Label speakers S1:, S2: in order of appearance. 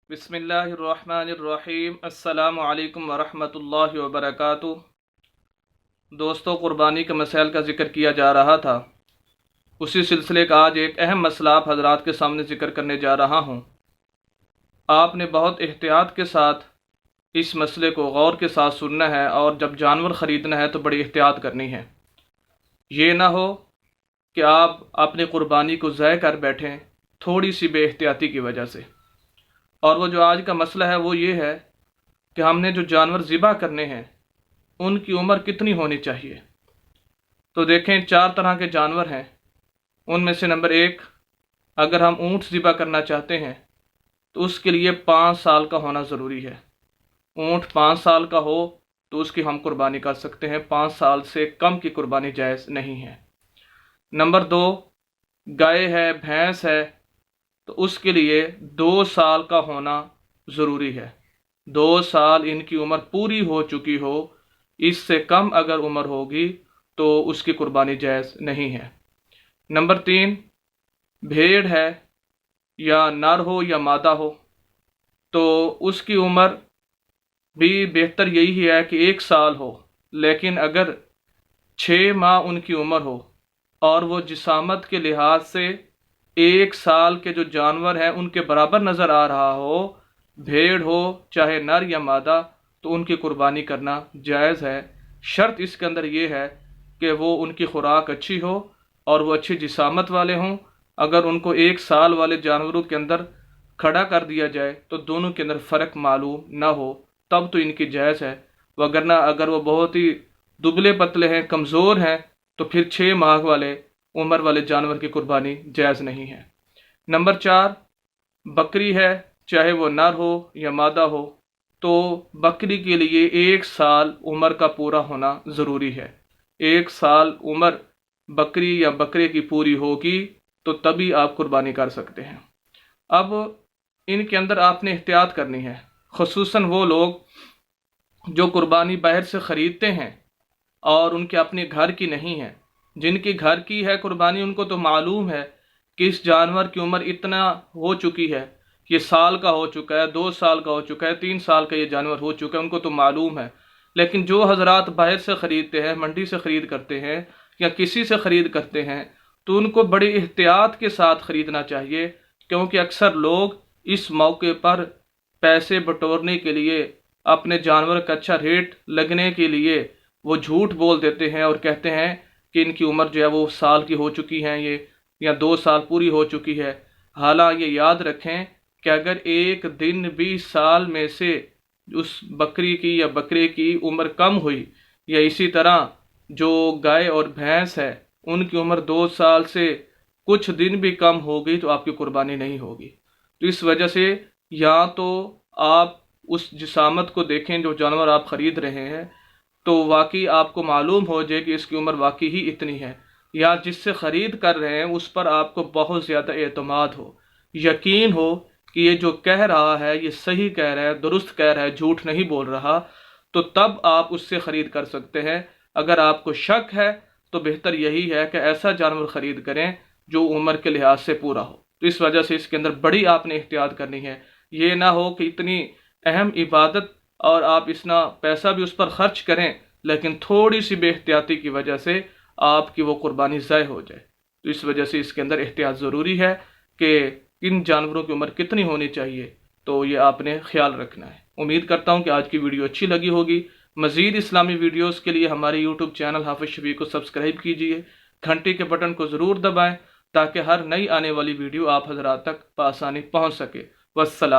S1: बिस्मिल्लाहिर्रहमानिर्रहीम। अस्सलामु अलैकुम वरहमतुल्लाहि वबरकातुह। दोस्तों, कुर्बानी के मसाइल का ज़िक्र किया जा रहा था। उसी सिलसिले का आज एक अहम मसला आप हज़रात के सामने ज़िक्र करने जा रहा हूँ। आपने बहुत एहतियात के साथ इस मसले को गौर के साथ सुनना है, और जब जानवर ख़रीदना है तो बड़ी एहतियात करनी है। ये ना हो कि आप अपनी कुर्बानी को ज़ाय कर बैठें थोड़ी सी बेएहतियाती की वजह से। और वो जो आज का मसला है वो ये है कि हमने जो जानवर ज़िबा करने हैं उनकी उम्र कितनी होनी चाहिए। तो देखें, 4 तरह के जानवर हैं। उनमें से नंबर 1, अगर हम ऊँट ज़िबा करना चाहते हैं तो उसके लिए 5 साल का होना ज़रूरी है। ऊँट 5 साल का हो तो उसकी हम कुर्बानी कर सकते हैं। 5 साल से कम की कुर्बानी जायज़ नहीं है। नंबर 2, गाय है, भैंस है, तो उसके लिए 2 साल का होना ज़रूरी है। 2 साल इनकी उम्र पूरी हो चुकी हो, इससे कम अगर उम्र होगी तो उसकी कुर्बानी जायज़ नहीं है। नंबर 3, भेड़ है, या नर हो या मादा हो, तो उसकी उम्र भी बेहतर यही है कि 1 साल हो, लेकिन अगर 6 माह उनकी उम्र हो और वो जिसामत के लिहाज से 1 साल के जो जानवर हैं उनके बराबर नज़र आ रहा हो, भेड़ हो चाहे नर या मादा, तो उनकी कुर्बानी करना जायज़ है। शर्त इसके अंदर ये है कि वो उनकी खुराक अच्छी हो और वो अच्छी जिसामत वाले हों। अगर उनको 1 साल वाले जानवरों के अंदर खड़ा कर दिया जाए तो दोनों के अंदर फ़र्क मालूम ना हो, तब तो इनकी जायज़ है। वगरना अगर वो बहुत ही दुबले पतले हैं, कमज़ोर हैं, तो फिर 6 माह वाले उम्र वाले जानवर की कुर्बानी जायज़ नहीं है। नंबर 4, बकरी है, चाहे वो नर हो या मादा हो, तो बकरी के लिए 1 साल उम्र का पूरा होना ज़रूरी है। 1 साल उम्र बकरी या बकरे की पूरी होगी तो तभी आप कुर्बानी कर सकते हैं। अब इनके अंदर आपने एहतियात करनी है, ख़ुसूसन वो लोग जो कुर्बानी बाहर से ख़रीदते हैं और उनके अपने घर की नहीं है। जिनकी घर की है कुर्बानी, उनको तो मालूम है कि इस जानवर की उम्र इतना हो चुकी है, ये साल का हो चुका है, 2 साल का हो चुका है, 3 साल का ये जानवर हो चुका है, उनको तो मालूम है। लेकिन जो हजरात बाहर से ख़रीदते हैं, मंडी से ख़रीद करते हैं या किसी से ख़रीद करते हैं, तो उनको बड़ी एहतियात के साथ ख़रीदना चाहिए, क्योंकि अक्सर लोग इस मौके पर पैसे बटोरने के लिए, अपने जानवर का अच्छा रेट लगने के लिए वो झूठ बोल देते हैं और कहते हैं कि इनकी उम्र जो है वो साल की हो चुकी है, ये या 2 साल पूरी हो चुकी है। हालांकि ये याद रखें कि अगर एक दिन भी साल में से उस बकरी की या बकरे की उम्र कम हुई, या इसी तरह जो गाय और भैंस है उनकी उम्र 2 साल से कुछ दिन भी कम हो गई, तो आपकी कुर्बानी नहीं होगी। तो इस वजह से या तो आप उस जिसामत को देखें जो जानवर आप ख़रीद रहे हैं, तो वाकई आपको मालूम हो जाए कि इसकी उम्र वाकई ही इतनी है, या जिससे ख़रीद कर रहे हैं उस पर आपको बहुत ज़्यादा एतमाद हो, यकीन हो कि ये जो कह रहा है ये सही कह रहा है, दुरुस्त कह रहा है, झूठ नहीं बोल रहा, तो तब आप उससे ख़रीद कर सकते हैं। अगर आपको शक है तो बेहतर यही है कि ऐसा जानवर ख़रीद करें जो उम्र के लिहाज से पूरा हो। तो इस वजह से इसके अंदर बड़ी आपने एहतियात करनी है। ये ना हो कि इतनी अहम इबादत और आप इतना पैसा भी उस पर ख़र्च करें, लेकिन थोड़ी सी बेहतियाती की वजह से आपकी वो कुर्बानी ज़ाय हो जाए। तो इस वजह से इसके अंदर एहतियात ज़रूरी है कि किन जानवरों की उम्र कितनी होनी चाहिए, तो ये आपने ख्याल रखना है। उम्मीद करता हूँ कि आज की वीडियो अच्छी लगी होगी। मज़ीद इस्लामी वीडियोज़ के लिए हमारे यूट्यूब चैनल हाफिज़ शफीक को सब्सक्राइब कीजिए, घंटी के बटन को ज़रूर दबाएँ ताकि हर नई आने वाली वीडियो आप हज़रात तक आसानी पहुँच सके। वस्सलाम।